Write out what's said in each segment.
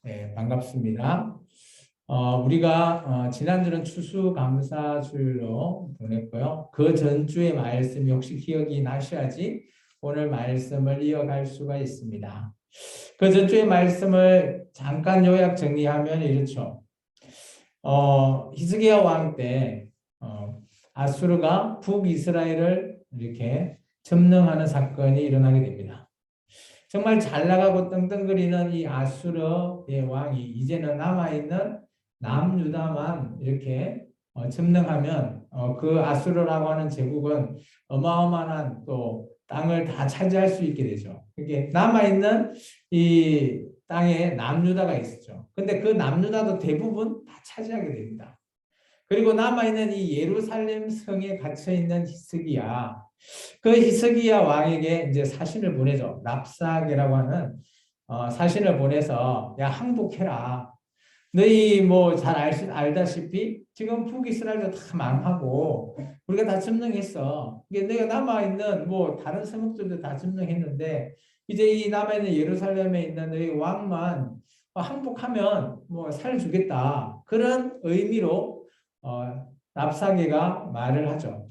네, 반갑습니다. 우리가 지난주는 추수감사주일로 보냈고요. 그 전주의 말씀이 혹시 기억이 나셔야지 오늘 말씀을 이어갈 수가 있습니다. 그 전주의 말씀을 잠깐 요약 정리하면 이렇죠. 히스기야 왕 때 아수르가 북이스라엘을 이렇게 점령하는 사건이 일어나게 됩니다. 정말 잘 나가고 떵떵거리는 이 아수르의 왕이 이제는 남아있는 남유다만 이렇게 점령하면 그 아수르라고 하는 제국은 어마어마한 또 땅을 다 차지할 수 있게 되죠. 이게 남아있는 이 땅에 남유다가 있었죠. 근데 그 남유다도 대부분 다 차지하게 됩니다. 그리고 남아있는 이 예루살렘 성에 갇혀있는 히스기야. 그 히스기야 왕에게 이제 사신을 보내죠. 랍사게라고 하는 사신을 보내서 야 항복해라. 너희 뭐 잘 알다시피 지금 북이스라엘도 다 망하고 우리가 다 점령했어. 이게 내가 남아있는 뭐 다른 성읍들도 다 점령했는데 이제 이 남아있는 예루살렘에 있는 너희 왕만 항복하면 뭐 살려주겠다. 그런 의미로 랍사게가 말을 하죠.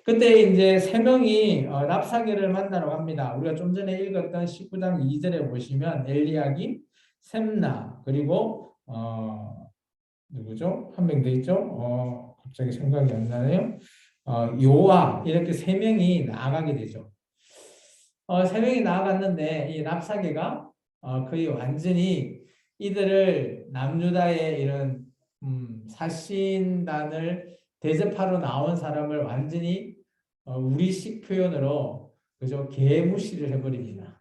그때 이제 세 명이 랍사게를 만나러 갑니다. 우리가 좀 전에 읽었던 19장 2절에 보시면 엘리야김, 셈나 그리고 누구죠? 한 명 더 있죠? 갑자기 생각이 안 나네요. 요압 이렇게 세 명이 나아가게 되죠. 세 명이 나아갔는데 이 랍사게가 거의 완전히 이들을 남유다의 이런 사신단을 대접하러 나온 사람을 완전히 우리식 표현으로 그죠 개무시를 해버립니다.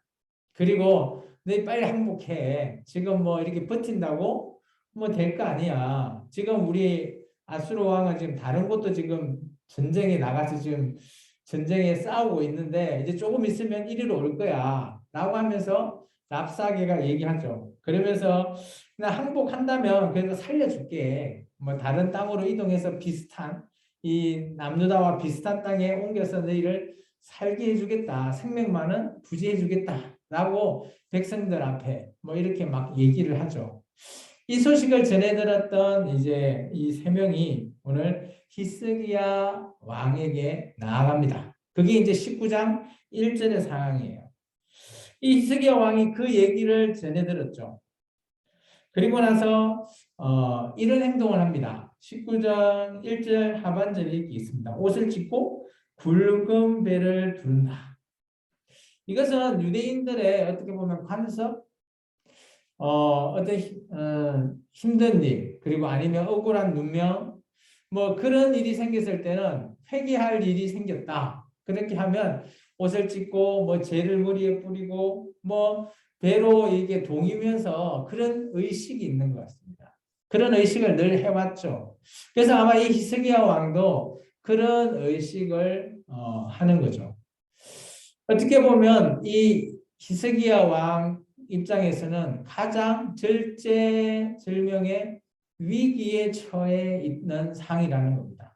그리고 너 빨리 항복해. 지금 뭐 이렇게 버틴다고 뭐 될 거 아니야. 지금 우리 아수르 왕은 지금 다른 곳도 지금 전쟁에 나가서 지금 전쟁에 싸우고 있는데 이제 조금 있으면 이리로 올 거야. 라고 하면서 랍사게가 얘기하죠. 그러면서 나 항복한다면 그래도 살려줄게. 뭐 다른 땅으로 이동해서 비슷한 이 남유다와 비슷한 땅에 옮겨서 너희를 살게 해주겠다. 생명만은 부지해주겠다. 라고 백성들 앞에 뭐 이렇게 막 얘기를 하죠. 이 소식을 전해 들었던 이제 이 세 명이 오늘 히스기야 왕에게 나아갑니다. 그게 이제 19장 1절의 상황이에요. 이 히스기야 왕이 그 얘기를 전해 들었죠. 그리고 나서 이런 행동을 합니다. 19장 1절 하반절에 이렇게 있습니다. 옷을 찢고 굵은 배를 두른다. 이것은 유대인들의 어떻게 보면 관습, 어떤 힘든 일, 그리고 아니면 억울한 누명, 뭐 그런 일이 생겼을 때는 회개할 일이 생겼다. 그렇게 하면 옷을 찢고 뭐 재를 머리에 뿌리고 뭐 배로 이게 동이면서 그런 의식이 있는 것 같습니다. 그런 의식을 늘 해왔죠. 그래서 아마 이 히스기야 왕도 그런 의식을 하는 거죠. 어떻게 보면 이 히스기야 왕 입장에서는 가장 절제절명의 위기에 처해 있는 상이라는 겁니다.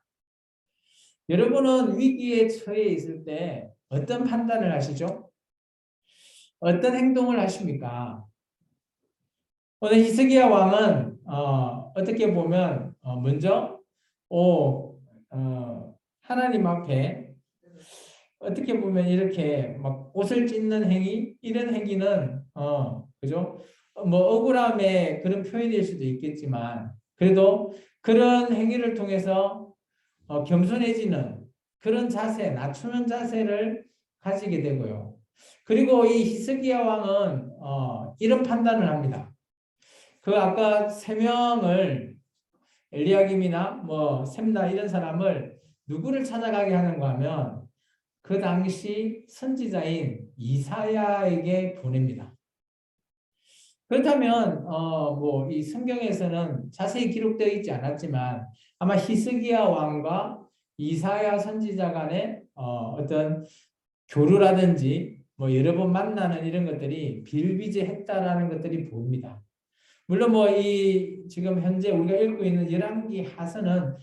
여러분은 위기에 처해 있을 때 어떤 판단을 하시죠? 어떤 행동을 하십니까? 오늘 히스기야 왕은 어떻게 보면 먼저 하나님 앞에 어떻게 보면 이렇게 막 옷을 찢는 행위 이런 행위는 그죠? 뭐 억울함의 그런 표현일 수도 있겠지만 그래도 그런 행위를 통해서 겸손해지는 그런 자세, 낮추는 자세를 가지게 되고요. 그리고 이 히스기야 왕은 이런 판단을 합니다. 그 아까 세 명을 엘리야김이나 뭐 셈나 이런 사람을 누구를 찾아가게 하는가 하면 그 당시 선지자인 이사야에게 보냅니다. 그렇다면 뭐 이 성경에서는 자세히 기록되어 있지 않았지만 아마 히스기야 왕과 이사야 선지자 간의 어떤 교류라든지 뭐 여러 번 만나는 이런 것들이 비일비재했다라는 것들이 보입니다. 물론 뭐 이 지금 현재 우리가 읽고 있는 열왕기 하서는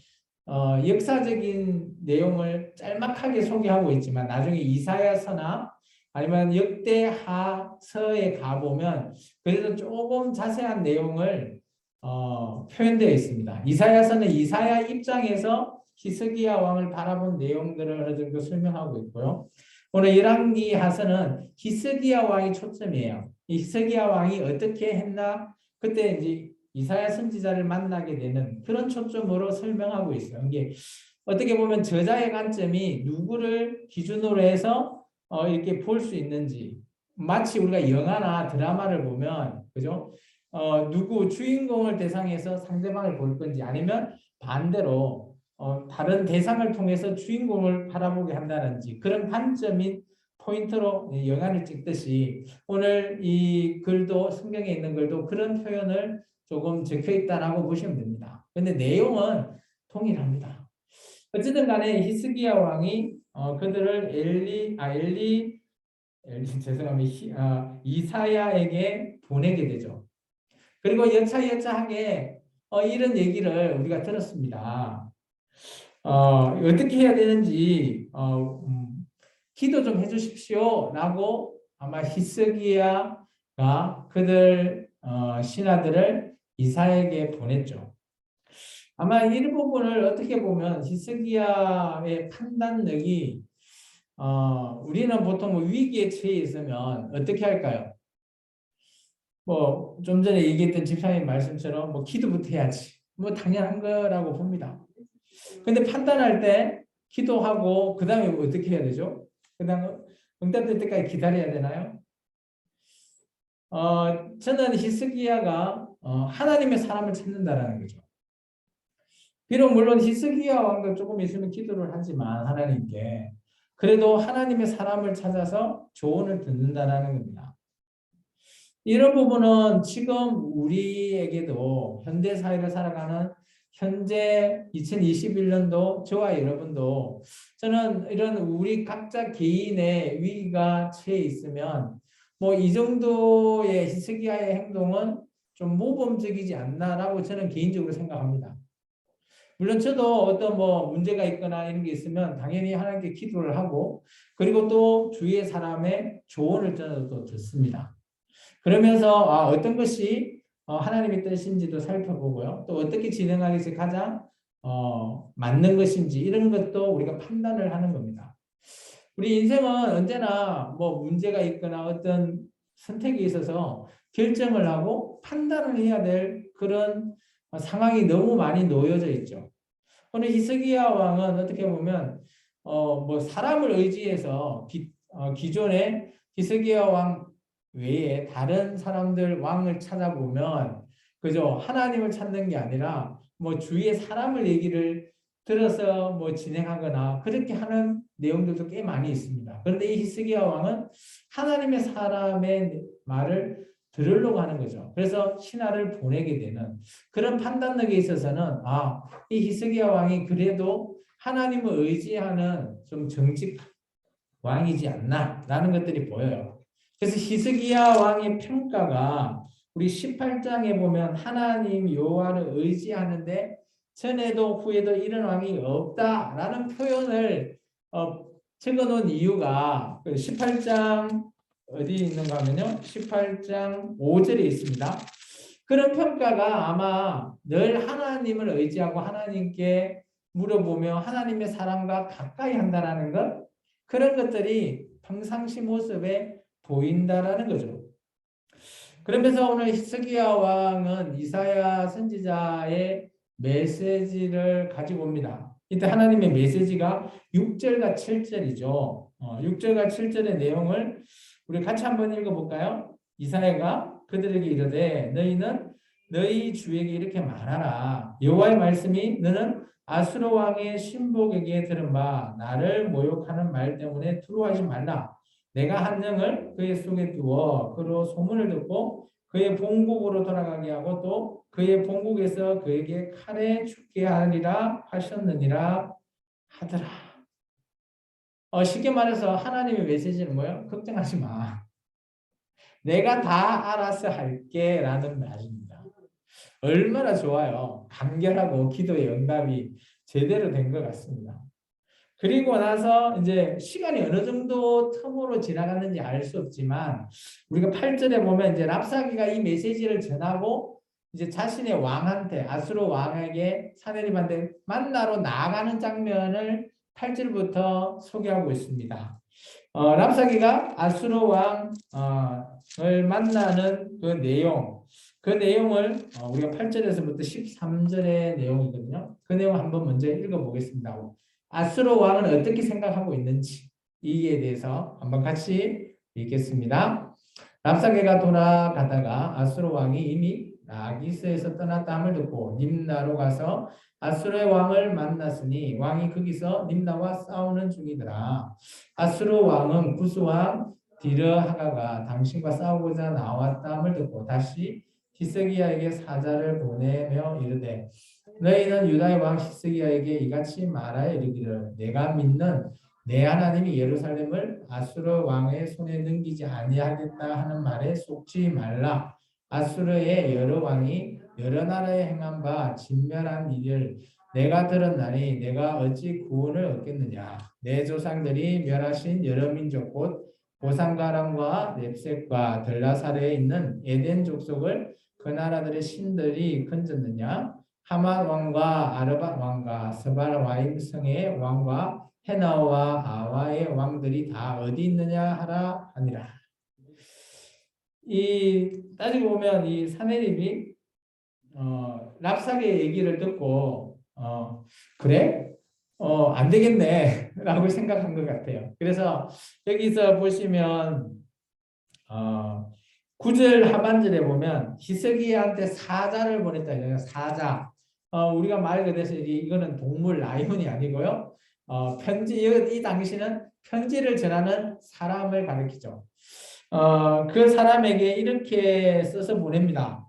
역사적인 내용을 짤막하게 소개하고 있지만 나중에 이사야서나 아니면 역대하서에 가보면 그래도 조금 자세한 내용을 표현되어 있습니다. 이사야서는 이사야 입장에서 히스기야 왕을 바라본 내용들을 어느 정도 설명하고 있고요. 오늘 열왕기하서는 히스기야 왕이 초점이에요. 이 히스기야 왕이 어떻게 했나 그때 이제 이사야 선지자를 만나게 되는 그런 초점으로 설명하고 있어요. 이게 어떻게 보면 저자의 관점이 누구를 기준으로 해서 이렇게 볼 수 있는지 마치 우리가 영화나 드라마를 보면 그죠? 누구 주인공을 대상해서 상대방을 볼 건지 아니면 반대로 다른 대상을 통해서 주인공을 바라보게 한다든지 그런 관점인 포인트로 영화를 찍듯이 오늘 이 글도 성경에 있는 글도 그런 표현을 조금 적혀 있다라고 보시면 됩니다. 근데 내용은 동일합니다. 어쨌든 간에 히스기야 왕이 그들을 죄송합니다. 이사야에게 보내게 되죠. 그리고 여차여차하게 이런 얘기를 우리가 들었습니다. 어떻게 해야 되는지 기도 좀 해주십시오 라고 아마 히스기야가 그들 신하들을 이사야에게 보냈죠. 아마 이 부분을 어떻게 보면 히스기야의 판단력이 우리는 보통 뭐 위기에 처해 있으면 어떻게 할까요? 뭐 좀 전에 얘기했던 집사님 말씀처럼 뭐 기도부터 해야지. 뭐 당연한 거라고 봅니다. 근데 판단할 때 기도하고 그 다음에 어떻게 해야 되죠? 그 다음에 응답될 때까지 기다려야 되나요? 저는 히스기야가 하나님의 사람을 찾는다라는 거죠. 비록 물론 히스기야 왕도 조금 있으면 기도를 하지만 하나님께 그래도 하나님의 사람을 찾아서 조언을 듣는다라는 겁니다. 이런 부분은 지금 우리에게도 현대 사회를 살아가는 현재 2021년도 저와 여러분도 저는 이런 우리 각자 개인의 위기가 처해 있으면 뭐 이 정도의 히스기야의 행동은 좀 모범적이지 않나라고 저는 개인적으로 생각합니다. 물론 저도 어떤 뭐 문제가 있거나 이런 게 있으면 당연히 하나님께 기도를 하고 그리고 또 주위의 사람의 조언을 저는 또 듣습니다. 그러면서 어떤 것이 하나님의 뜻인지도 살펴보고요. 또 어떻게 진행하는 것이 가장 맞는 것인지 이런 것도 우리가 판단을 하는 겁니다. 우리 인생은 언제나 뭐 문제가 있거나 어떤 선택이 있어서 결정을 하고 판단을 해야 될 그런 상황이 너무 많이 놓여져 있죠. 오늘 히스기야 왕은 어떻게 보면 뭐 사람을 의지해서 기존의 히스기야 왕 외에 다른 사람들 왕을 찾아보면 그저 하나님을 찾는 게 아니라 뭐 주위의 사람을 얘기를 들어서 뭐 진행하거나 그렇게 하는 내용들도 꽤 많이 있습니다. 그런데 이 히스기야 왕은 하나님의 사람의 말을 들으려고 하는 거죠. 그래서 신하를 보내게 되는 그런 판단력에 있어서는 이 히스기야 왕이 그래도 하나님을 의지하는 좀 정직 왕이지 않나라는 것들이 보여요. 그래서 히스기야 왕의 평가가 우리 18장에 보면 하나님 여호와를 의지하는데 전에도 후에도 이런 왕이 없다라는 표현을 적어놓은 이유가 18장 어디 있는가 하면요. 18장 5절에 있습니다. 그런 평가가 아마 늘 하나님을 의지하고 하나님께 물어보며 하나님의 사랑과 가까이 한다는 것 그런 것들이 평상시 모습에 보인다라는 거죠. 그러면서 오늘 히스기야 왕은 이사야 선지자의 메시지를 가지고 옵니다. 이때 하나님의 메시지가 6절과 7절이죠. 6절과 7절의 내용을 우리 같이 한번 읽어볼까요? 이사야가 그들에게 이르되 너희는 너희 주에게 이렇게 말하라. 여호와의 말씀이 너는 아수르 왕의 신복에게 들은 바 나를 모욕하는 말 때문에 두려워하지 말라. 내가 한 영을 그의 속에 두어 그로 소문을 듣고 그의 본국으로 돌아가게 하고 또 그의 본국에서 그에게 칼에 죽게 하리라 하셨느니라 하더라. 쉽게 말해서 하나님의 메시지는 뭐예요? 걱정하지 마. 내가 다 알아서 할게 라는 말입니다. 얼마나 좋아요. 간결하고 기도의 응답이 제대로 된 것 같습니다. 그리고 나서 이제 시간이 어느 정도 텀으로 지나갔는지 알 수 없지만 우리가 8절에 보면 이제 랍사기가 이 메시지를 전하고 이제 자신의 왕한테 아수르 왕에게 사내립한테 만나러 나아가는 장면을 8절부터 소개하고 있습니다. 랍사기가 아수르 왕을 만나는 그 내용을 우리가 8절에서부터 13절의 내용이거든요. 그 내용 한번 먼저 읽어보겠습니다. 아수르 왕은 어떻게 생각하고 있는지 이에 대해서 한번 같이 읽겠습니다. 랍사게가 돌아가다가 아수르 왕이 이미 라기스에서 떠났다함을 듣고 님나로 가서 아수르의 왕을 만났으니 왕이 거기서 님나와 싸우는 중이더라. 아수르 왕은 구스 왕 디르하가가 당신과 싸우고자 나왔다함을 듣고 다시 히스기야에게 사자를 보내며 이르되 너희는 유다의 왕 히스기야에게 이같이 말하여 이르기를 내가 믿는 내 하나님이 예루살렘을 아수르 왕의 손에 넘기지 아니하겠다 하는 말에 속지 말라. 아수르의 여러 왕이 여러 나라에 행한 바 진멸한 일을 내가 들었나니 내가 어찌 구원을 얻겠느냐. 내 조상들이 멸하신 여러 민족 곧 고산가람과 렙색과 들라사르에 있는 에덴 족속을 그 나라들의 신들이 건졌느냐. 하만 왕과 아르밧 왕과 스발와임 성의 왕과 헤나와 아와의 왕들이 다 어디 있느냐 하라 하니라. 이 따지고 보면 이 사내립이 랍사게의 얘기를 듣고 그래? 안 되겠네 라고 생각한 것 같아요. 그래서 여기서 보시면 9절 하반절에 보면 히스기야한테 사자를 보냈다. 사자. 우리가 말 그대로 이거는 동물 라이온이 아니고요. 편지 이 당시는 편지를 전하는 사람을 가리키죠. 그 사람에게 이렇게 써서 보냅니다.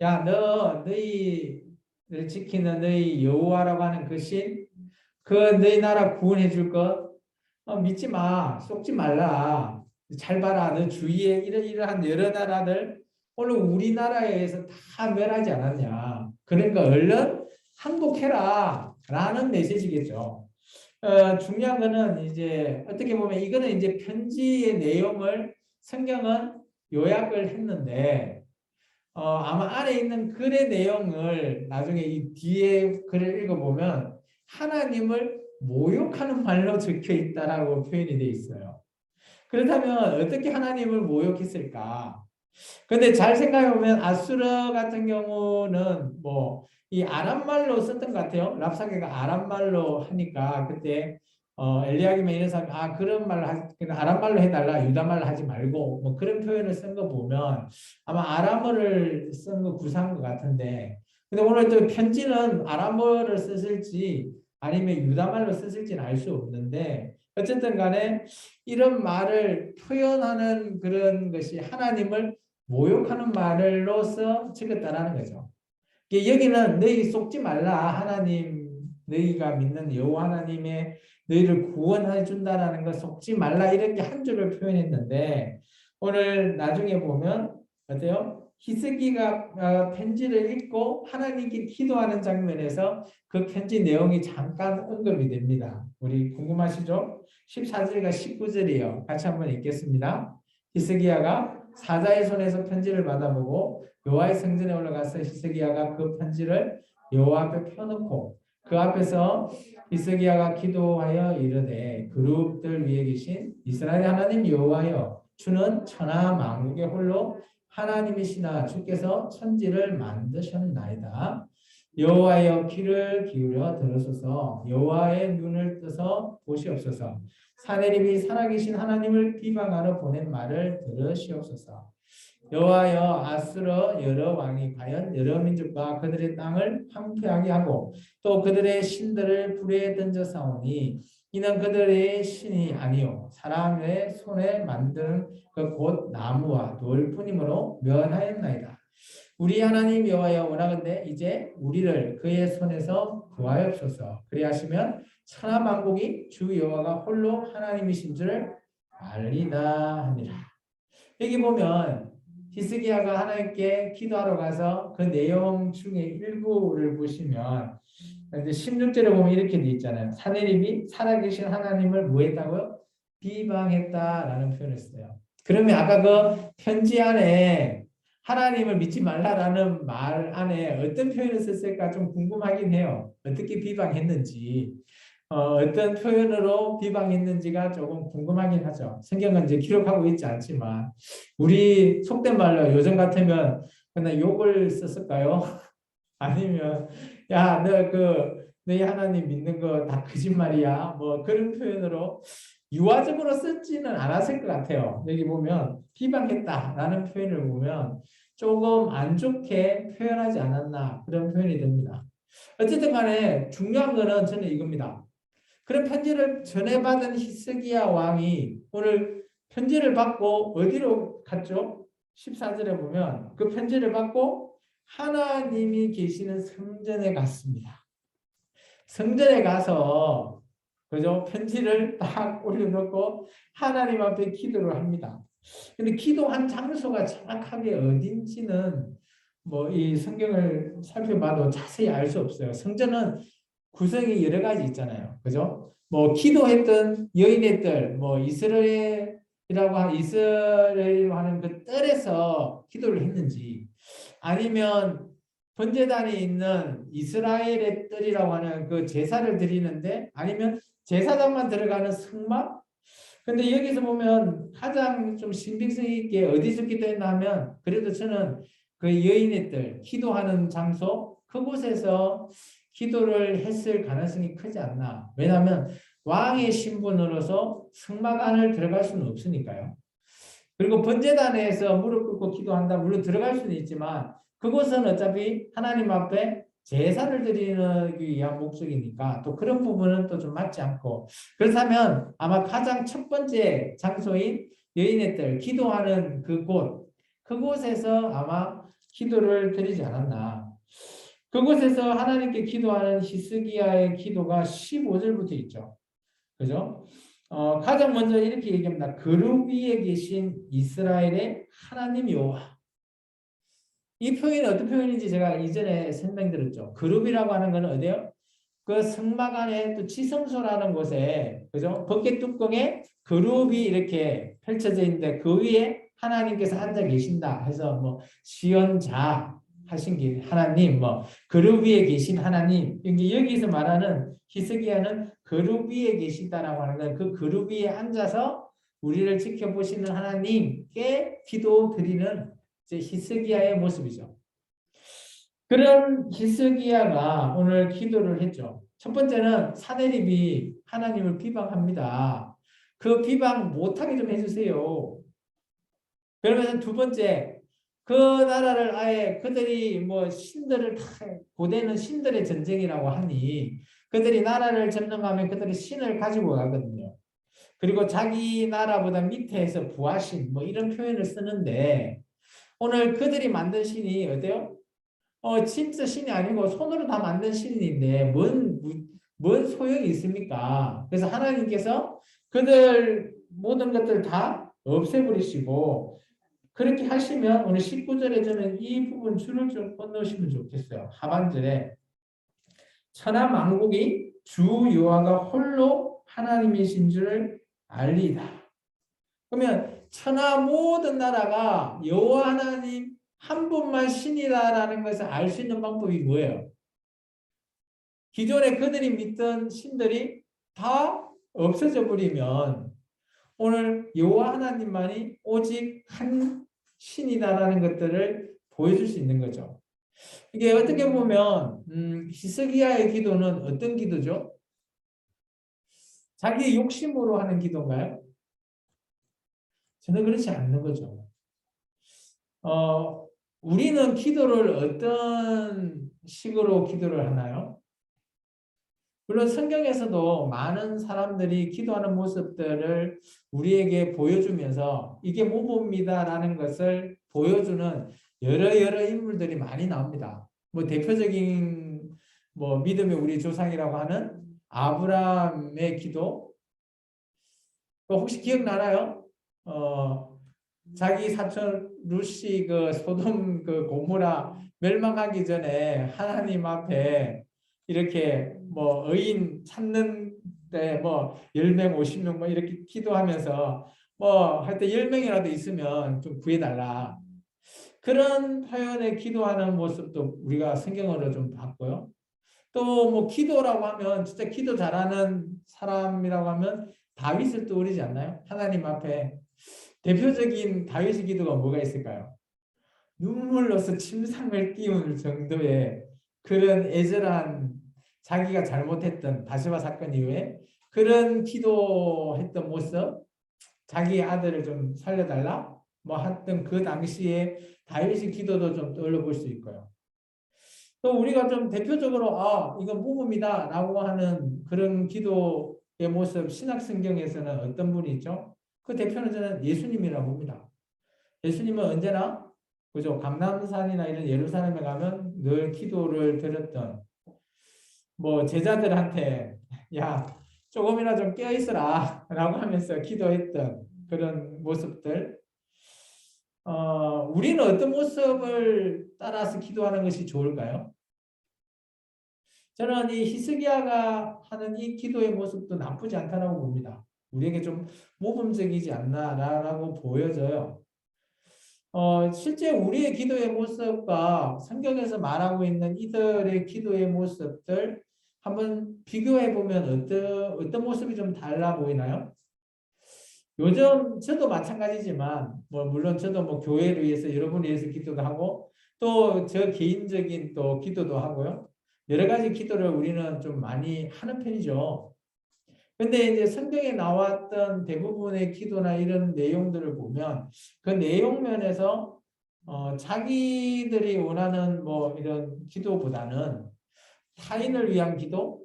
야, 너희를 지키는 너희 여호와라고 하는 그 신, 그 너희 나라 구원해 줄 것 믿지 마, 속지 말라. 잘 봐라. 너 주위에 이러한 여러 나라들 오늘 우리나라에서 다 멸하지 않았냐. 그러니까 얼른 항복해라 라는 메시지겠죠. 중요한 거는 이제 어떻게 보면 이거는 이제 편지의 내용을 성경은 요약을 했는데 아마 안에 있는 글의 내용을 나중에 이 뒤에 글을 읽어보면 하나님을 모욕하는 말로 적혀 있다라고 표현이 되어 있어요. 그렇다면 어떻게 하나님을 모욕했을까? 근데 잘 생각해보면 아수르 같은 경우는 뭐 이 아람말로 썼던 것 같아요. 랍사게가 아람말로 하니까 그때 엘리야김의 이런 사람이 그런 말로 그냥 아람말로 해달라 유다말로 하지 말고 뭐 그런 표현을 쓴 거 보면 아마 아람어를 쓴 거 구사한 것 같은데 근데 오늘 또 편지는 아람어를 썼을지 아니면 유다말로 썼을지는 알 수 없는데 어쨌든 간에 이런 말을 표현하는 그런 것이 하나님을 모욕하는 말로서 적었다라는 거죠. 여기는 너희 속지 말라. 하나님 너희가 믿는 여호와 하나님의 너희를 구원해 준다라는 거 속지 말라 이렇게 한 줄을 표현했는데 오늘 나중에 보면 어때요? 히스기가 편지를 읽고 하나님께 기도하는 장면에서 그 편지 내용이 잠깐 언급이 됩니다. 우리 궁금하시죠? 14절과 19절이요. 같이 한번 읽겠습니다. 히스기야가 사자의 손에서 편지를 받아보고 여호와의 성전에 올라가서 히스기야가 그 편지를 여호와 앞에 펴놓고 그 앞에서 히스기야가 기도하여 이르되 그룹들 위에 계신 이스라엘 하나님 여호와여 주는 천하 만국의 홀로 하나님이시나 주께서 천지를 만드셨나이다. 여호와여 귀를 기울여 들으소서 여호와의 눈을 떠서 보시옵소서 사내립이 살아계신 하나님을 비방하러 보낸 말을 들으시옵소서. 여호와여 아수르 여러 왕이 과연 여러 민족과 그들의 땅을 황폐하게 하고 또 그들의 신들을 불에 던져 싸우니 이는 그들의 신이 아니요 사람의 손에 만든 그 곧 나무와 돌뿐이므로 멸하였나이다. 우리 하나님 여호와여 원하건대 이제 우리를 그의 손에서 구하옵소서. 그리하시면 천하 만국이 주 여호와가 홀로 하나님이신 줄 알리다 하니라. 여기 보면 히스기야가 하나님께 기도하러 가서 그 내용 중에 일부를 보시면 이제 16절에 보면 이렇게 돼 있잖아요. 사내립이 살아계신 하나님을 뭐 했다고요? 비방했다라는 표현을 써요. 그러면 아까 그 편지 안에 하나님을 믿지 말라라는 말 안에 어떤 표현을 썼을까 좀 궁금하긴 해요. 어떻게 비방했는지. 어떤 표현으로 비방했는지가 조금 궁금하긴 하죠. 성경은 이제 기록하고 있지 않지만, 우리 속된 말로 요즘 같으면 그냥 욕을 썼을까요? 아니면, 야, 너희 하나님 믿는 거 다 거짓말이야. 뭐 그런 표현으로 유화적으로 쓰지는 않았을 것 같아요. 여기 보면, 비방했다라는 표현을 보면 조금 안 좋게 표현하지 않았나, 그런 표현이 됩니다. 어쨌든 간에 중요한 거는 저는 이겁니다. 그런 편지를 전해받은 히스기야 왕이 오늘 편지를 받고 어디로 갔죠? 14절에 보면 그 편지를 받고 하나님이 계시는 성전에 갔습니다. 성전에 가서 그죠? 편지를 딱 올려놓고 하나님 앞에 기도를 합니다. 근데 기도한 장소가 정확하게 어딘지는 뭐 이 성경을 살펴봐도 자세히 알 수 없어요. 성전은 구성이 여러 가지 있잖아요. 그죠? 뭐 기도했던 여인의 뜰, 뭐 이스라엘이라고 하는 그 뜰에서 기도를 했는지, 아니면 번제단에 있는 이스라엘의 뜰이라고 하는 그 제사를 드리는데, 아니면 제사장만 들어가는 성막. 근데 여기서 보면 가장 좀 신빙성 있게 어디서 기도했나 하면, 그래도 저는 그 여인의 뜰, 기도하는 장소, 그곳에서 기도를 했을 가능성이 크지 않나. 왜냐하면 왕의 신분으로서 성막 안을 들어갈 수는 없으니까요. 그리고 번제단에서 무릎 꿇고 기도한다. 물론 들어갈 수는 있지만 그곳은 어차피 하나님 앞에 제사를 드리는 위한 목적이니까 또 그런 부분은 또 좀 맞지 않고, 그렇다면 아마 가장 첫 번째 장소인 여인의 뜰, 기도하는 그곳에서 아마 기도를 드리지 않았나. 그곳에서 하나님께 기도하는 히스기야의 기도가 15절부터 있죠. 그죠? 가장 먼저 이렇게 얘기합니다. 그룹 위에 계신 이스라엘의 하나님 여호와. 이 표현이 어떤 표현인지 제가 이전에 설명드렸죠. 그룹이라고 하는 것은 어디요? 그 성막 안에 또 지성소라는 곳에, 그죠? 번개 뚜껑에 그룹이 이렇게 펼쳐져 있는데 그 위에 하나님께서 앉아 계신다 해서 뭐 시연자 하신 게 하나님, 뭐 그룹 위에 계신 하나님. 이게 여기서 말하는 히스기야는 그룹 위에 계시다라고 하는 건 그 그룹 위에 앉아서 우리를 지켜보시는 하나님께 기도 드리는 이제 히스기야의 모습이죠. 그런 히스기야가 오늘 기도를 했죠. 첫 번째는 사내립이 하나님을 비방합니다. 그 비방 못하게 좀 해주세요. 그러면 두 번째, 그 나라를 아예 그들이 뭐 신들을 다 고대는 신들의 전쟁이라고 하니 그들이 나라를 점령하면 그들이 신을 가지고 가거든요. 그리고 자기 나라보다 밑에서 부하신 뭐 이런 표현을 쓰는데, 오늘 그들이 만든 신이 어때요? 진짜 신이 아니고 손으로 다 만든 신인데 뭔 소용이 있습니까? 그래서 하나님께서 그들 모든 것들 다 없애버리시고, 그렇게 하시면 오늘 19절에 저는 이 부분 줄을 좀 건너시면 좋겠어요. 하반절에 천하 만국이 주 여호와가 홀로 하나님이신 줄을 알리다. 그러면 천하 모든 나라가 여호와 하나님 한 분만 신이다라는 것을 알 수 있는 방법이 뭐예요? 기존에 그들이 믿던 신들이 다 없어져 버리면 오늘 여호와 하나님만이 오직 한 신이다라는 것들을 보여줄 수 있는 거죠. 이게 어떻게 보면 히스기야의 기도는 어떤 기도죠? 자기의 욕심으로 하는 기도인가요? 저는 그렇지 않는 거죠. 우리는 기도를 어떤 식으로 기도를 하나요? 물론 성경에서도 많은 사람들이 기도하는 모습들을 우리에게 보여주면서 이게 모범이다라는 것을 보여주는 여러 인물들이 많이 나옵니다. 뭐 대표적인 뭐 믿음의 우리 조상이라고 하는 아브라함의 기도, 혹시 기억나나요? 자기 사촌 루시 그 소돔 그 고모라 멸망하기 전에 하나님 앞에 이렇게 뭐 의인 찾는데 뭐 10명, 50명 뭐 이렇게 기도하면서 뭐 하여튼 10명이라도 있으면 좀 구해달라. 그런 표현의 기도하는 모습도 우리가 성경으로 좀 봤고요. 또 뭐 기도라고 하면 진짜 기도 잘하는 사람이라고 하면 다윗을 떠오르지 않나요? 하나님 앞에 대표적인 다윗의 기도가 뭐가 있을까요? 눈물로서 침상을 띄울 정도의 그런 애절한 자기가 잘못했던 바세바 사건 이후에 그런 기도했던 모습, 자기 아들을 좀 살려달라 뭐 했던 그 당시에 다윗의 기도도 좀 떠올려 볼 수 있고요. 또 우리가 좀 대표적으로 이건 복음이다라고 하는 그런 기도의 모습 신약 성경에서는 어떤 분이 있죠? 그 대표는 저는 예수님이라고 봅니다. 예수님은 언제나 그죠? 감람산이나 이런 예루살렘에 가면 늘 기도를 드렸던 뭐 제자들한테 야 조금이나 좀 깨어 있어라 라고 하면서 기도했던 그런 모습들. 우리는 어떤 모습을 따라서 기도하는 것이 좋을까요? 저는 이 히스기야가 하는 이 기도의 모습도 나쁘지 않다고 봅니다. 우리에게 좀 모범적이지 않나라고 보여져요. 실제 우리의 기도의 모습과 성경에서 말하고 있는 이들의 기도의 모습들 한번 비교해 보면 어떤 모습이 좀 달라 보이나요? 요즘 저도 마찬가지지만 뭐 물론 저도 뭐 교회를 위해서 여러분을 위해서 기도도 하고 또 저 개인적인 또 기도도 하고요. 여러 가지 기도를 우리는 좀 많이 하는 편이죠. 근데 이제 성경에 나왔던 대부분의 기도나 이런 내용들을 보면 그 내용 면에서 자기들이 원하는 뭐 이런 기도보다는 타인을 위한 기도,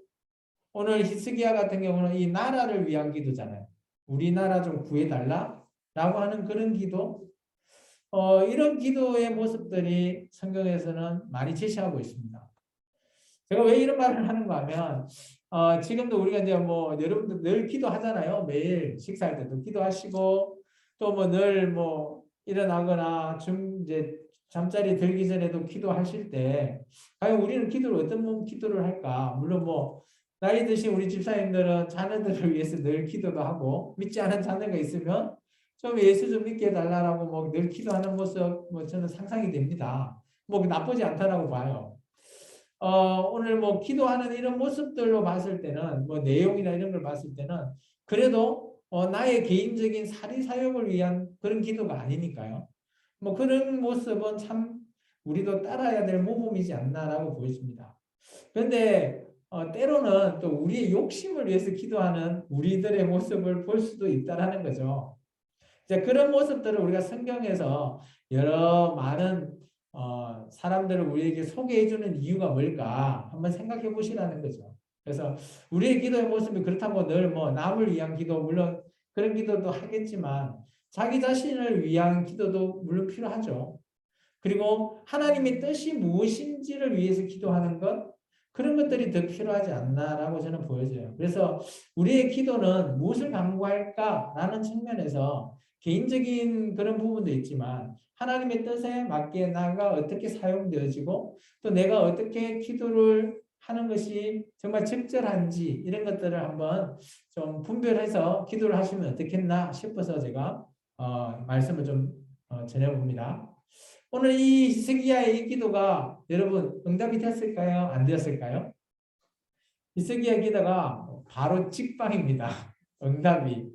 오늘 히스기야 같은 경우는 이 나라를 위한 기도잖아요. 우리나라 좀 구해달라라고 하는 그런 기도, 이런 기도의 모습들이 성경에서는 많이 제시하고 있습니다. 제가 왜 이런 말을 하는가 하면, 지금도 우리가 이제 뭐, 여러분들 늘 기도하잖아요. 매일 식사할 때도 기도하시고, 또 뭐 늘 뭐, 일어나거나 이제 잠자리 들기 전에도 기도하실 때, 과연 우리는 기도를 어떤 기도를 할까? 물론 뭐, 나이 드신 우리 집사님들은 자녀들을 위해서 늘 기도도 하고, 믿지 않은 자녀가 있으면 좀 예수 좀 믿게 해달라고 뭐 늘 기도하는 모습, 뭐 저는 상상이 됩니다. 뭐 나쁘지 않다라고 봐요. 오늘 뭐 기도하는 이런 모습들로 봤을 때는 뭐 내용이나 이런 걸 봤을 때는 그래도 나의 개인적인 사리 사욕을 위한 그런 기도가 아니니까요. 뭐 그런 모습은 참 우리도 따라야 될 모범이지 않나라고 보여집니다. 그런데 때로는 또 우리의 욕심을 위해서 기도하는 우리들의 모습을 볼 수도 있다라는 거죠. 이제 그런 모습들을 우리가 성경에서 여러 많은 사람들을 우리에게 소개해 주는 이유가 뭘까 한번 생각해 보시라는 거죠. 그래서 우리의 기도의 모습이 그렇다고 늘 뭐 남을 위한 기도 물론 그런 기도도 하겠지만 자기 자신을 위한 기도도 물론 필요하죠. 그리고 하나님의 뜻이 무엇인지를 위해서 기도하는 것 그런 것들이 더 필요하지 않나라고 저는 보여져요. 그래서 우리의 기도는 무엇을 강구할까라는 측면에서 개인적인 그런 부분도 있지만 하나님의 뜻에 맞게 나가 어떻게 사용되어지고 또 내가 어떻게 기도를 하는 것이 정말 적절한지 이런 것들을 한번 좀 분별해서 기도를 하시면 어떻겠나 싶어서 제가 말씀을 좀 전해봅니다. 오늘 이 히스기야의 이 기도가 여러분 응답이 됐을까요? 안 되었을까요? 히스기야 기도가 바로 직방입니다. 응답이.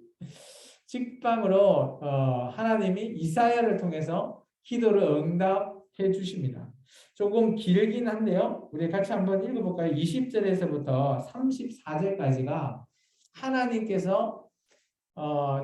직방으로 하나님이 이사야를 통해서 기도를 응답해 주십니다. 조금 길긴 한데요. 우리 같이 한번 읽어볼까요? 20절에서부터 34절까지가 하나님께서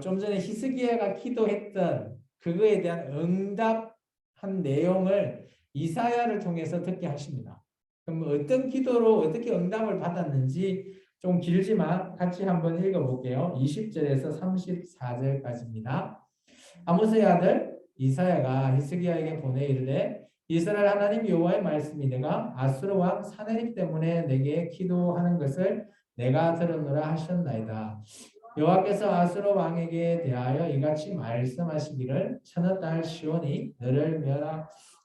좀 전에 히스기야가 기도했던 그거에 대한 응답한 내용을 이사야를 통해서 듣게 하십니다. 그럼 어떤 기도로 어떻게 응답을 받았는지 좀 길지만 같이 한번 읽어볼게요. 20절에서 34절까지입니다. 아모스의 아들 이사야가 히스기야에게 보내 이르되 이스라엘 하나님 여호와의 말씀이 내가 아수르 왕 사네립 때문에 내게 기도하는 것을 내가 들었노라 하셨나이다. 여호와께서 아수르 왕에게 대하여 이같이 말씀하시기를 천의 딸 시온이 너를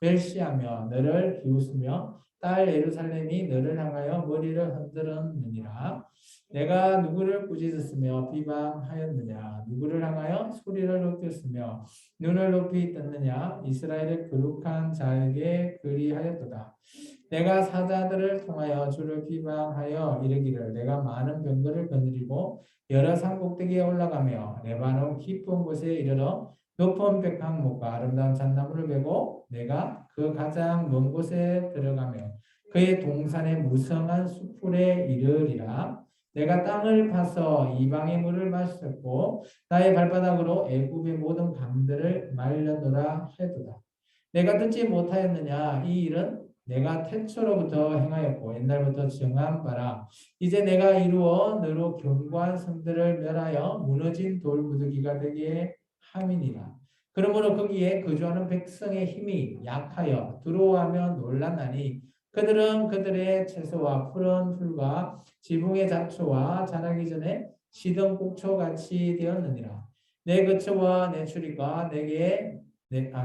멸시하며 너를 비웃으며 딸 예루살렘이 너를 향하여 머리를 흔들었느니라. 내가 누구를 꾸짖었으며 비방하였느냐? 누구를 향하여 소리를 높였으며 눈을 높이 떴느냐? 이스라엘의 거룩한 자에게 그리하였도다. 내가 사자들을 통하여 주를 비방하여 이르기를 내가 많은 병거를 거느리고 여러 산 꼭대기에 올라가며 레바논 깊은 곳에 이르러 높은 백향목과 아름다운 잣나무를 베고 내가 그 가장 먼 곳에 들어가며 그의 동산의 무성한 수풀에 이르리라. 내가 땅을 파서 이방의 물을 마셨고 나의 발바닥으로 애굽의 모든 강들을 말려놓으라 하였도다. 내가 듣지 못하였느냐? 이 일은 내가 태초로부터 행하였고 옛날부터 정한 바라. 이제 내가 이루어 너로 견고한 성들을 멸하여 무너진 돌무더기가 되게 함이니라. 그러므로 거기에 거주하는 백성의 힘이 약하여 두려워하며 놀라나니 그들은 그들의 채소와 푸른 풀과 지붕의 잡초와 자라기 전에 시든 곡초같이 되었느니라. 내 거처와 내 출입과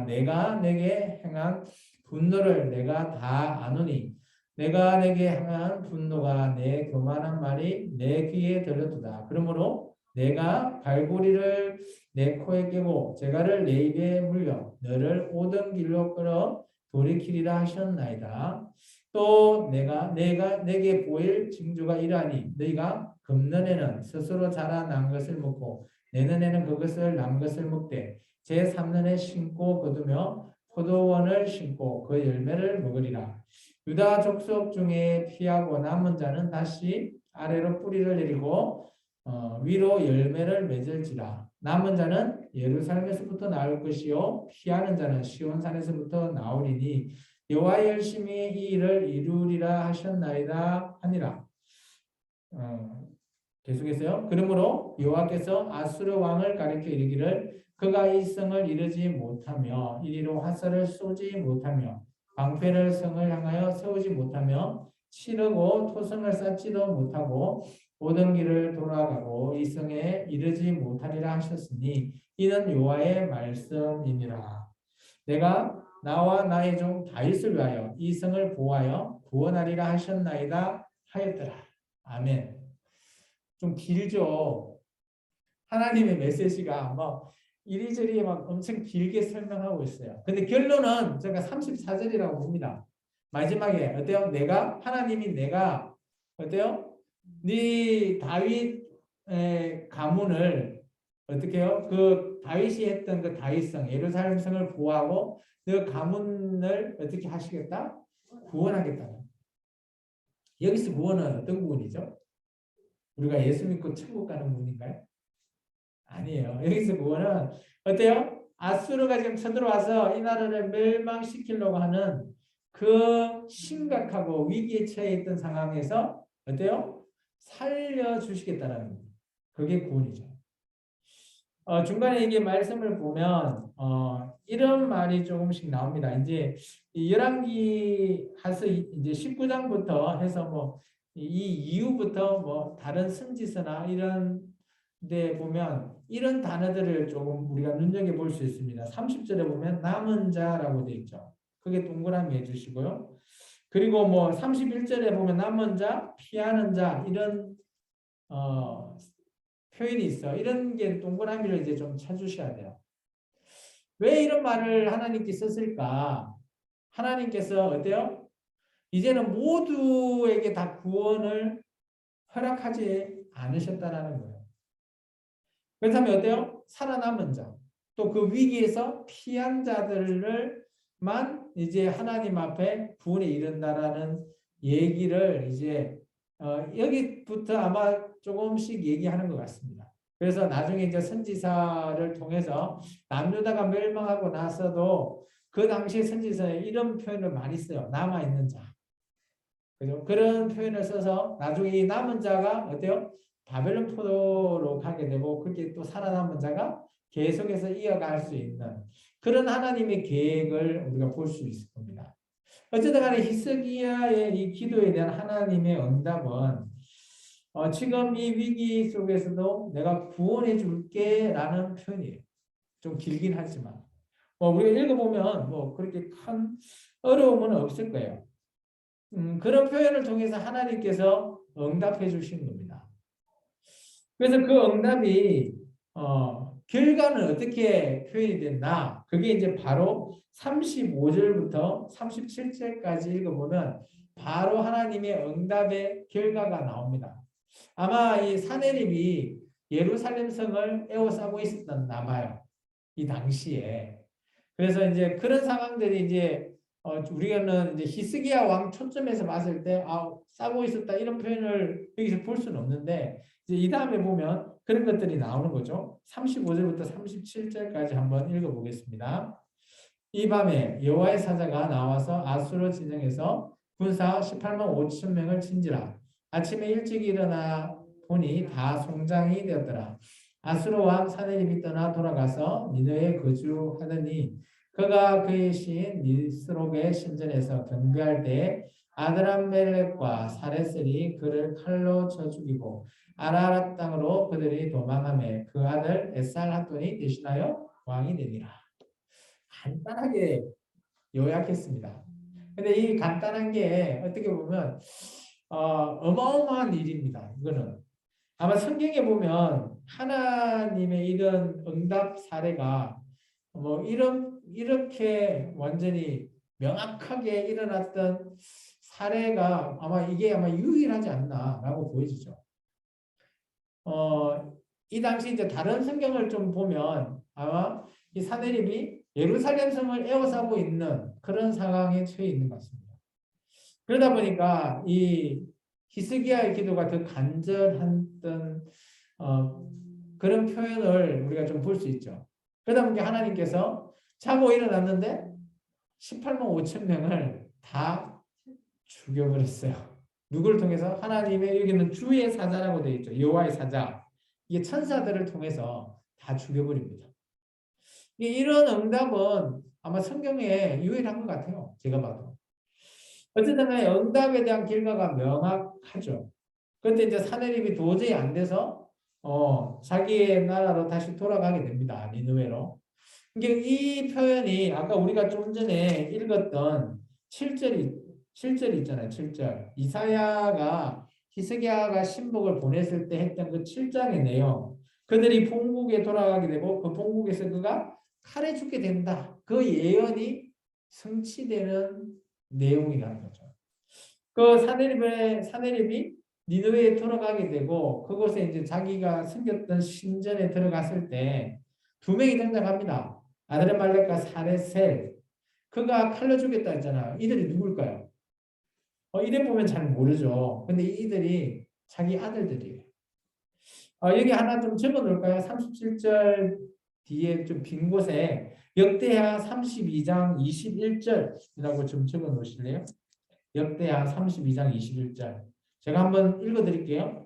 내가 내게 행한 분노를 내가 다 아노니 내가 내게 행한 분노가 내 교만한 말이 내 귀에 들렸도다. 그러므로 내가 갈고리를 내 코에 끼고 재갈을 내 입에 물려 너를 오던 길로 끌어 돌이키리라 하셨나이다. 또 내가 내게 보일 징조가 이러하니 너희가 금년에는 스스로 자라난 것을 먹고 내년에는 그것을 남 것을 먹되 제3년에 심고 거두며 포도원을 심고 그 열매를 먹으리라. 유다 족속 중에 피하고 남은 자는 다시 아래로 뿌리를 내리고 위로 열매를 맺을지라. 남은 자는 예루살렘에서부터 나올 것이요 피하는 자는 시온산에서부터 나오리니 여호와 열심히 이 일을 이루리라 하셨나이다 하니라. 계속해서요. 그러므로 여호와께서 아수르 왕을 가리켜 이르기를 그가 이 성을 이루지 못하며 이리로 화살을 쏘지 못하며 방패를 성을 향하여 세우지 못하며 치르고 토성을 쌓지도 못하고 모든 길을 돌아가고 이 성에 이르지 못하리라 하셨으니 이는 여호와의 말씀이니라. 내가 나와 나의 종 다윗을 위하여 이 성을 보호하여 구원하리라 하셨나이다 하였더라. 아멘. 좀 길죠. 하나님의 메시지가 뭐 이리저리 막 엄청 길게 설명하고 있어요. 근데 결론은 제가 34절이라고 봅니다. 마지막에 어때요? 하나님이 내가 어때요? 네 다윗의 가문을 어떻게 해요? 그 다윗이 했던 그 다윗성 예루살렘 성을 보호하고 그 가문을 어떻게 하시겠다? 구원하겠다. 여기서 구원은 어떤 구원이죠? 우리가 예수 믿고 천국 가는 분인가요? 아니에요. 여기서 구원은 어때요? 아수르가 지금 쳐들어와서 이 나라를 멸망시키려고 하는 그 심각하고 위기에 처해 있던 상황에서 어때요? 살려주시겠다라는 거예요. 그게 구원이죠. 중간에 이게 말씀을 보면 이런 말이 조금씩 나옵니다. 이제 열왕기 하서 이제 19장부터 해서 뭐 이 이후부터 뭐 다른 선지서나 이런 데 보면 이런 단어들을 조금 우리가 눈여겨볼 수 있습니다. 30절에 보면 남은 자라고 되어 있죠. 그게 동그라미 해주시고요. 그리고 뭐 31절에 보면 남은 자, 피하는 자 이런 표현이 있어. 이런 게 동그라미를 이제 좀 쳐주셔야 돼요. 왜 이런 말을 하나님께 썼을까? 하나님께서 어때요? 이제는 모두에게 다 구원을 허락하지 않으셨다라는 거예요. 그렇다면 어때요? 살아남은 자, 또 그 위기에서 피한 자들을만 이제 하나님 앞에 구원에 이른다라는 얘기를 이제 여기부터 아마 조금씩 얘기하는 것 같습니다. 그래서 나중에 이제 선지사를 통해서 남유다가 멸망하고 나서도 그 당시에 선지서에 이런 표현을 많이 써요. 남아있는 자. 그죠? 그런 표현을 써서 나중에 이 남은 자가 어때요? 바벨론 포로로 가게 되고 그렇게 또 살아남은 자가 계속해서 이어갈 수 있는 그런 하나님의 계획을 우리가 볼 수 있을 겁니다. 어쨌든 간에 히스기야의 이 기도에 대한 하나님의 응답은 지금 이 위기 속에서도 내가 구원해 줄게 라는 표현이에요. 좀 길긴 하지만. 우리가 읽어보면 그렇게 큰 어려움은 없을 거예요. 그런 표현을 통해서 하나님께서 응답해 주시는 겁니다. 그래서 그 응답이 결과는 어떻게 표현이 됐나? 그게 이제 바로 35절부터 37절까지 읽어보면 바로 하나님의 응답의 결과가 나옵니다. 아마 이 사내립이 예루살렘 성을 에워싸고 있었나 봐요. 이 당시에. 그래서 이제 그런 상황들이 이제 우리는 이제 히스기야 왕 초점에서 봤을 때 싸고 있었다 이런 표현을 여기서 볼 수는 없는데 이제 이 다음에 보면 그런 것들이 나오는 거죠. 35절부터 37절까지 한번 읽어보겠습니다. 이 밤에 여호와의 사자가 나와서 아수르 진영에서 군사 18만 5천 명을 친지라. 아침에 일찍 일어나 보니 다 송장이 되었더라. 아수르 왕 사네립이 떠나 돌아가서 니느웨에 거주하더니 그가 그의 시인 니스록의 신전에서 경배할 때에 아드람멜렉과 사레셀이 그를 칼로 쳐 죽이고 아라랏 땅으로 그들이 도망하매 그 아들 에살핫돈이 대신하여 왕이 되니라. 간단하게 요약했습니다. 근데 이 간단한 게 어떻게 보면 어마어마한 일입니다. 이거는 아마 성경에 보면 하나님의 이런 응답 사례가 이렇게 완전히 명확하게 일어났던 사례가 이게 아마 유일하지 않나라고 보여지죠. 이 당시 이제 다른 성경을 좀 보면 아마 이 사내립이 예루살렘 성을 에워싸고 있는 그런 상황에 처해 있는 것 같습니다. 그러다 보니까 이 히스기야의 기도가 더 간절했던 그런 표현을 우리가 좀 볼 수 있죠. 그러다 보니까 하나님께서 자고 일어났는데 18만 5천 명을 다 죽여버렸어요. 누구를 통해서? 하나님의 여기는 주의 사자라고 되어 있죠. 여호와의 사자. 이게 천사들을 통해서 다 죽여버립니다. 이런 응답은 아마 성경에 유일한 것 같아요. 제가 봐도. 어쨌든 간에 응답에 대한 결과가 명확하죠. 그런데 이제 사내립이 도저히 안 돼서 자기의 나라로 다시 돌아가게 됩니다. 니느웨로. 이 표현이 아까 우리가 좀 전에 읽었던 7절 있잖아요. 7절. 이사야가 히스기야가 신복을 보냈을 때 했던 그 7장의 내용. 그들이 본국에 돌아가게 되고 그 본국에서 그가 칼에 죽게 된다. 그 예언이 성취되는 내용이라는 거죠. 그 사내립이 니느웨에 돌아가게 되고 그곳에 이제 자기가 숨겼던 신전에 들어갔을 때 두 명이 등장합니다. 아드르말렉과 사레셀. 그가 칼로 죽였다 했잖아요. 이들이 누굴까요? 이래 보면 잘 모르죠. 근데 이들이 자기 아들들이에요. 여기 하나 좀 적어 놓을까요? 37절 뒤에 좀 빈 곳에 역대하 32장 21절이라고 좀 적어 놓으실래요? 역대하 32장 21절. 제가 한번 읽어 드릴게요.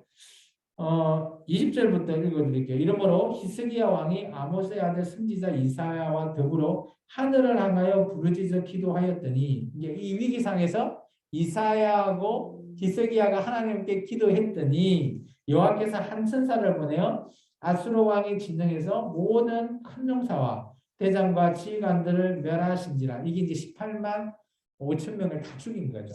20절부터 읽어 드릴게요. 이러므로 히스기야 왕이 아모스의 아들 선지자 이사야와 더불어 하늘을 향하여 부르짖어 기도하였더니 이게 이 위기상에서 이사야하고 히스기야가 하나님께 기도했더니 여호와께서 한 천사를 보내어 아수르 왕의 진영에서 모든 큰 용사와 대장과 지휘관들을 멸하신지라. 이게 이제 18만 5천 명을 다 죽인 거죠.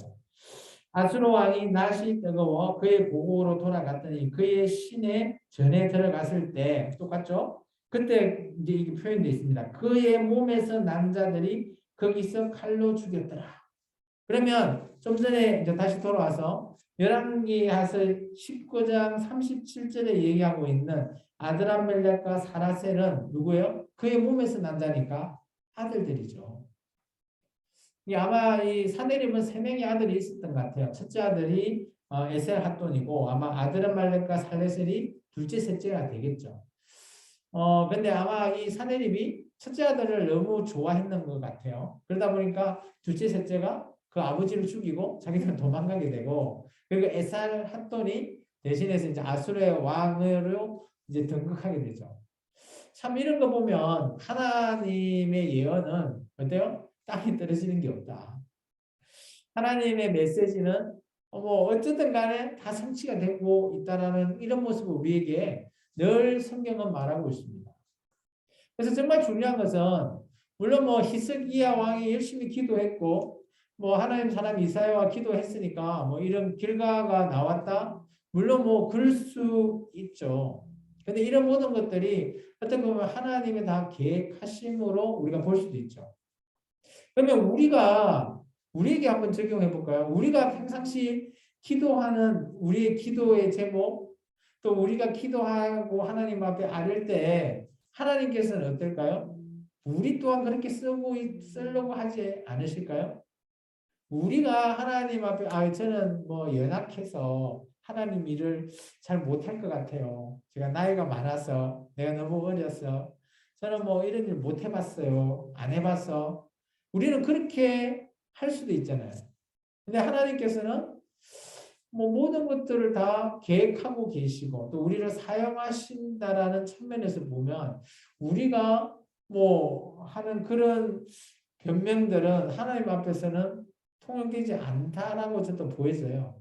아수르 왕이 낯이 뜨거워 그의 보고로 돌아갔더니 그의 시내 전에 들어갔을 때 똑같죠? 그때 이제 이게 표현되어 있습니다. 그의 몸에서 난 자들이 거기서 칼로 죽였더라. 그러면 좀 전에 이제 다시 돌아와서 열왕기하서 19장 37절에 얘기하고 있는 아드람멜렉과 사라셀은 누구예요? 그의 몸에서 난 자니까 아들들이죠. 아마 이 사내립은 세 명의 아들이 있었던 것 같아요. 첫째 아들이 에셀 핫돈이고 아마 아드람멜렉과 살레셀이 둘째, 셋째가 되겠죠. 근데 아마 이 사내립이 첫째 아들을 너무 좋아했는 것 같아요. 그러다 보니까 둘째, 셋째가 그 아버지를 죽이고 자기들은 도망가게 되고 그리고 에셀 핫돈이 대신해서 이제 아수르의 왕으로 이제 등극하게 되죠. 참 이런 거 보면 하나님의 예언은 어때요? 땅에 떨어지는 게 없다. 하나님의 메시지는 뭐 어쨌든 간에 다 성취가 되고 있다라는 이런 모습을 우리에게 늘 성경은 말하고 있습니다. 그래서 정말 중요한 것은 물론 뭐 히스기야 왕이 열심히 기도했고 뭐 하나님 사람 이사야와 기도했으니까 뭐 이런 결과가 나왔다. 물론 뭐 그럴 수 있죠. 근데 이런 모든 것들이 어떻게 보면 하나님의 다 계획하심으로 우리가 볼 수도 있죠. 그러면 우리에게 한번 적용해 볼까요? 우리가 평상시 기도하는 우리의 기도의 제목, 또 우리가 기도하고 하나님 앞에 아뢰 때 하나님께서는 어떨까요? 우리 또한 그렇게 쓰려고 하지 않으실까요? 우리가 하나님 앞에 저는 뭐 연약해서 하나님 일을 잘 못할 것 같아요. 제가 나이가 많아서 내가 너무 어려서 저는 뭐 이런 일 못 해봤어요. 안 해봤어. 우리는 그렇게 할 수도 있잖아요. 근데 하나님께서는 뭐 모든 것들을 다 계획하고 계시고 또 우리를 사용하신다라는 측면에서 보면 우리가 뭐 하는 그런 변명들은 하나님 앞에서는 통용되지 않다라고 저도 보여져요.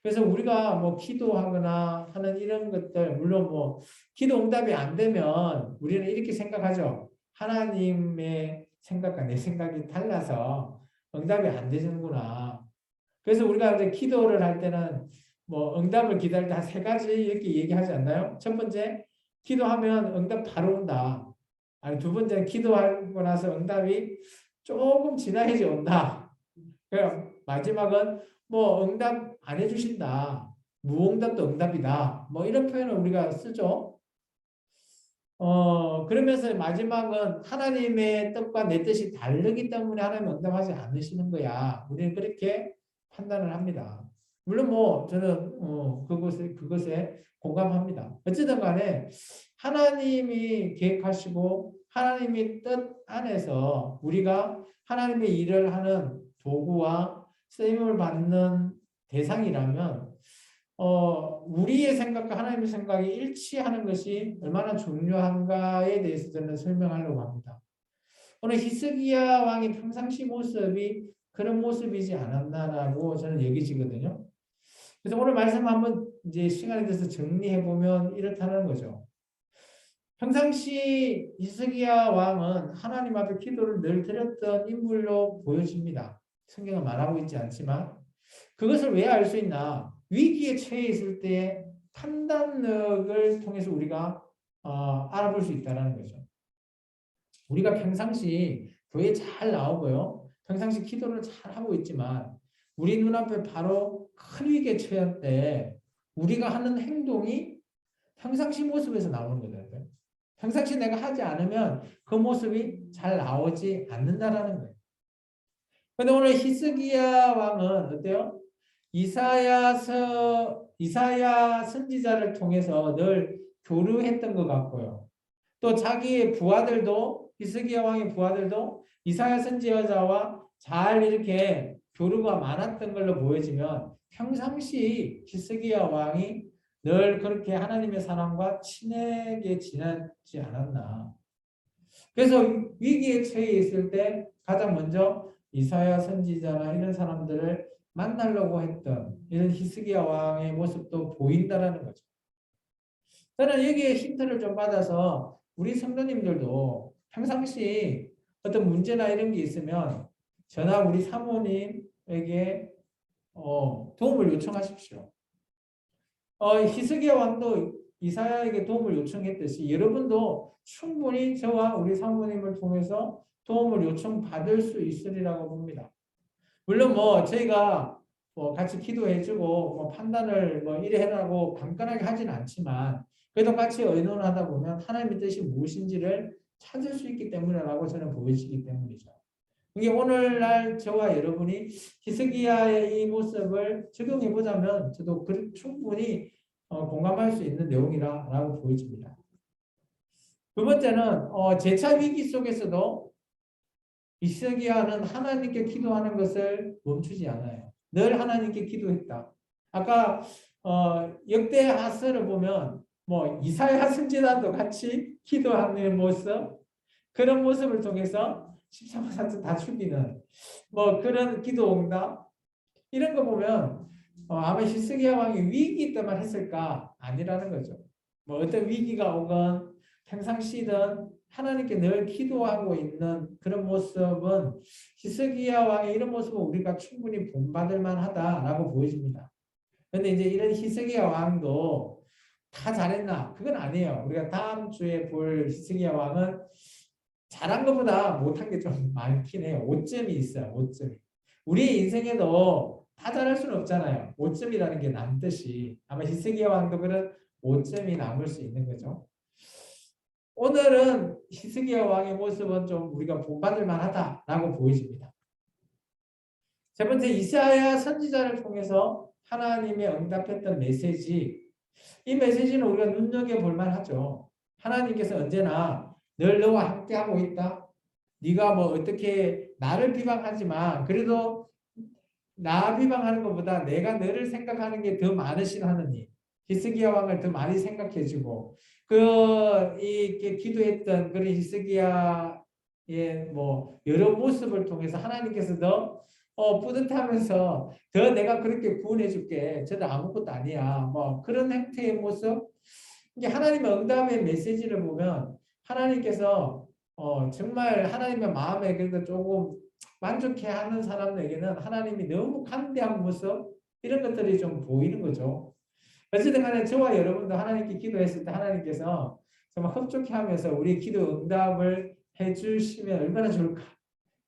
그래서 우리가 뭐 기도하거나 하는 이런 것들, 물론 뭐 기도 응답이 안 되면 우리는 이렇게 생각하죠. 하나님의 생각과 내 생각이 달라서 응답이 안 되는구나. 그래서 우리가 이제 기도를 할 때는 뭐 응답을 기다릴 때 한 세 가지 이렇게 얘기하지 않나요? 첫 번째, 기도하면 응답 바로 온다. 아니, 두 번째는 기도하고 나서 응답이 조금 지나야지 온다. 마지막은 뭐 응답 안 해주신다. 무응답도 응답이다. 뭐 이런 표현을 우리가 쓰죠. 그러면서 마지막은 하나님의 뜻과 내 뜻이 다르기 때문에 하나님 응답하지 않으시는 거야. 우리는 그렇게 판단을 합니다. 물론 뭐 저는 그것에 공감합니다. 어쨌든 간에 하나님이 계획하시고 하나님의 뜻 안에서 우리가 하나님의 일을 하는 도구와 쓰임을 받는 대상이라면 우리의 생각과 하나님의 생각이 일치하는 것이 얼마나 중요한가에 대해서 저는 설명하려고 합니다. 오늘 히스기야 왕의 평상시 모습이 그런 모습이지 않았나라고 저는 여기지거든요. 그래서 오늘 말씀 한번 이제 시간에 대해서 정리해 보면 이렇다는 거죠. 평상시 히스기야 왕은 하나님 앞에 기도를 늘 드렸던 인물로 보여집니다. 성경은 말하고 있지 않지만 그것을 왜 알 수 있나? 위기에 처해 있을 때 판단력을 통해서 우리가 알아볼 수 있다는 거죠. 우리가 평상시 교회 잘 나오고요. 평상시 기도를 잘 하고 있지만 우리 눈앞에 바로 큰 위기에 처할 때 우리가 하는 행동이 평상시 모습에서 나오는 거거든요. 평상시 내가 하지 않으면 그 모습이 잘 나오지 않는다라는 거예요. 근데 오늘 히스기야 왕은 어때요? 이사야 선지자를 통해서 늘 교류했던 것 같고요. 또 자기의 부하들도 히스기야 왕의 부하들도 이사야 선지자와 잘 이렇게 교류가 많았던 걸로 보여지면 평상시 히스기야 왕이 늘 그렇게 하나님의 사람과 친하게 지내지 않았나. 그래서 위기에 처해 있을 때 가장 먼저 이사야 선지자나 이런 사람들을 만나려고 했던 이런 히스기야 왕의 모습도 보인다라는 거죠. 저는 여기에 힌트를 좀 받아서 우리 성도님들도 평상시 어떤 문제나 이런 게 있으면 저나 우리 사모님에게 도움을 요청하십시오. 히스기야 왕도 이사야에게 도움을 요청했듯이 여러분도 충분히 저와 우리 사모님을 통해서 도움을 요청받을 수 있으리라고 봅니다. 물론 뭐 저희가 뭐 같이 기도해주고 뭐 판단을 뭐 이래 해라고 간단하게 하진 않지만 그래도 같이 의논하다 보면 하나님의 뜻이 무엇인지를 찾을 수 있기 때문이라고 저는 보여지기 때문이죠. 이게 오늘날 저와 여러분이 히스기야의 이 모습을 적용해 보자면 저도 충분히 공감할 수 있는 내용이라고 보여집니다. 두 번째는 재차 위기 속에서도 히스기야는 하나님께 기도하는 것을 멈추지 않아요. 늘 하나님께 기도했다. 아까 역대하서를 보면 뭐 이사야 선지자도 같이 기도하는 모습 그런 모습을 통해서 13만 4천 다 죽이는 뭐 그런 기도 응답 이런 거 보면 아마 히스기야 왕이 위기 때만 했을까? 아니라는 거죠. 뭐 어떤 위기가 오건 평상시든 하나님께 늘 기도하고 있는 그런 모습은 히스기야 왕의 이런 모습은 우리가 충분히 본받을 만하다라고 보여집니다. 근데 이제 이런 히스기야 왕도 다 잘했나? 그건 아니에요. 우리가 다음 주에 볼 히스기야 왕은 잘한 것보다 못한 게 좀 많긴 해요. 오점이 있어요. 오점이. 우리 인생에도 다 잘할 수는 없잖아요. 오점이라는 게 남듯이 아마 히스기야 왕도 그런 오점이 남을 수 있는 거죠. 오늘은 히스기야 왕의 모습은 좀 우리가 본받을 만하다라고 보여집니다. 세 번째, 이사야 선지자를 통해서 하나님이 응답했던 메시지, 이 메시지는 우리가 눈여겨볼 만하죠. 하나님께서 언제나 늘 너와 함께하고 있다. 네가 뭐 어떻게 나를 비방하지만 그래도 나 비방하는 것보다 내가 너를 생각하는 게 더 많으신 하느님. 히스기야 왕을 더 많이 생각해주고 이렇게 기도했던 그런 히스기야의 뭐 여러 모습을 통해서 하나님께서 더 뿌듯하면서 더 내가 그렇게 구원해줄게. 저도 아무것도 아니야. 뭐 그런 형태의 모습. 이게 하나님의 응답의 메시지를 보면 하나님께서 정말 하나님의 마음에 그래도 조금 만족해하는 사람에게는 하나님이 너무 간대한 모습 이런 것들이 좀 보이는 거죠. 어쨌든 간에 저와 여러분도 하나님께 기도했을 때 하나님께서 정말 흡족해하면서 우리 기도 응답을 해주시면 얼마나 좋을까.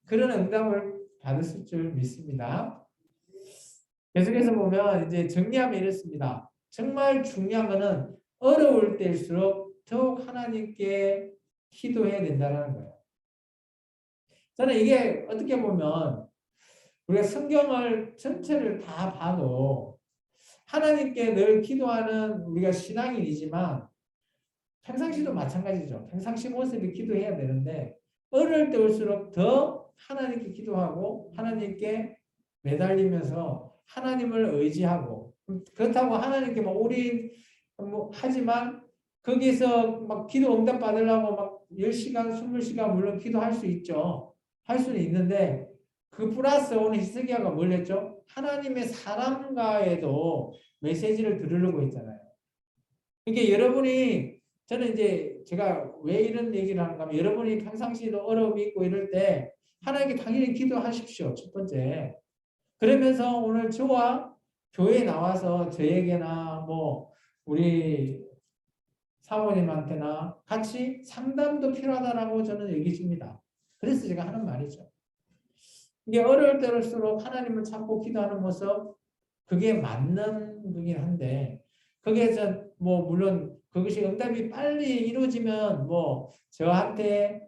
그런 응답을 받으실 줄 믿습니다. 계속해서 보면 이제 정리하면 이렇습니다. 정말 중요한 것은 어려울 때일수록 더욱 하나님께 기도해야 된다는 거예요. 저는 이게 어떻게 보면 우리가 성경을 전체를 다 봐도 하나님께 늘 기도하는 우리가 신앙인이지만 평상시도 마찬가지죠. 평상시 모습이 기도해야 되는데 어려울 때 올수록 더 하나님께 기도하고 하나님께 매달리면서 하나님을 의지하고 그렇다고 하나님께 막 우리 하지만 거기서 막 기도 응답 받으려고 막 10시간, 20시간 물론 기도할 수 있죠. 할 수는 있는데 그 플러스 오늘 히스기야가 뭘 했죠? 하나님의 사람과에도 메시지를 들으려고 했잖아요. 그러니까 여러분이 저는 이제 제가 왜 이런 얘기를 하는가 하면 여러분이 평상시에도 어려움이 있고 이럴 때 하나님께 당연히 기도하십시오. 첫 번째. 그러면서 오늘 저와 교회에 나와서 저에게나 뭐 우리 사모님한테나 같이 상담도 필요하다라고 저는 얘기합니다. 그래서 제가 하는 말이죠. 이게 어려울 때일수록 하나님을 찾고 기도하는 모습 그게 맞는 거긴 한데 거기에서 뭐 물론 그것이 응답이 빨리 이루어지면 뭐 저한테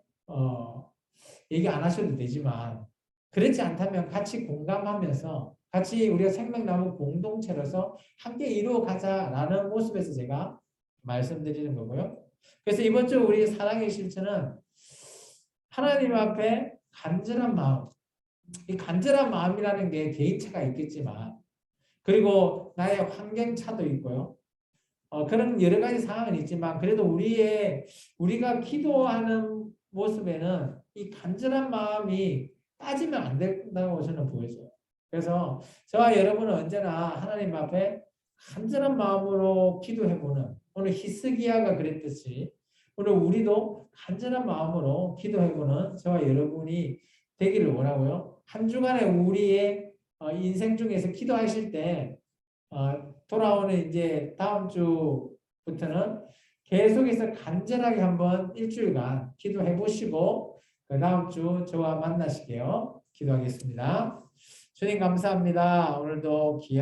얘기 안 하셔도 되지만 그렇지 않다면 같이 공감하면서 같이 우리가 생명나무 공동체로서 함께 이루어가자라는 모습에서 제가 말씀드리는 거고요. 그래서 이번 주 우리 사랑의 실천은 하나님 앞에 간절한 마음, 이 간절한 마음이라는 게 개인차가 있겠지만 그리고 나의 환경차도 있고요. 그런 여러 가지 상황은 있지만 그래도 우리가 기도하는 모습에는 이 간절한 마음이 빠지면 안 된다고 저는 보여져요. 그래서 저와 여러분은 언제나 하나님 앞에 간절한 마음으로 기도해보는 오늘 히스기야가 그랬듯이 오늘 우리도 간절한 마음으로 기도해보는 저와 여러분이 되기를 원하고요. 한 주간에 우리의 인생 중에서 기도하실 때 돌아오는 이제 다음 주부터는 계속해서 간절하게 한번 일주일간 기도해 보시고 그 다음 주 저와 만나시게요. 기도하겠습니다. 주님 감사합니다. 오늘도 귀한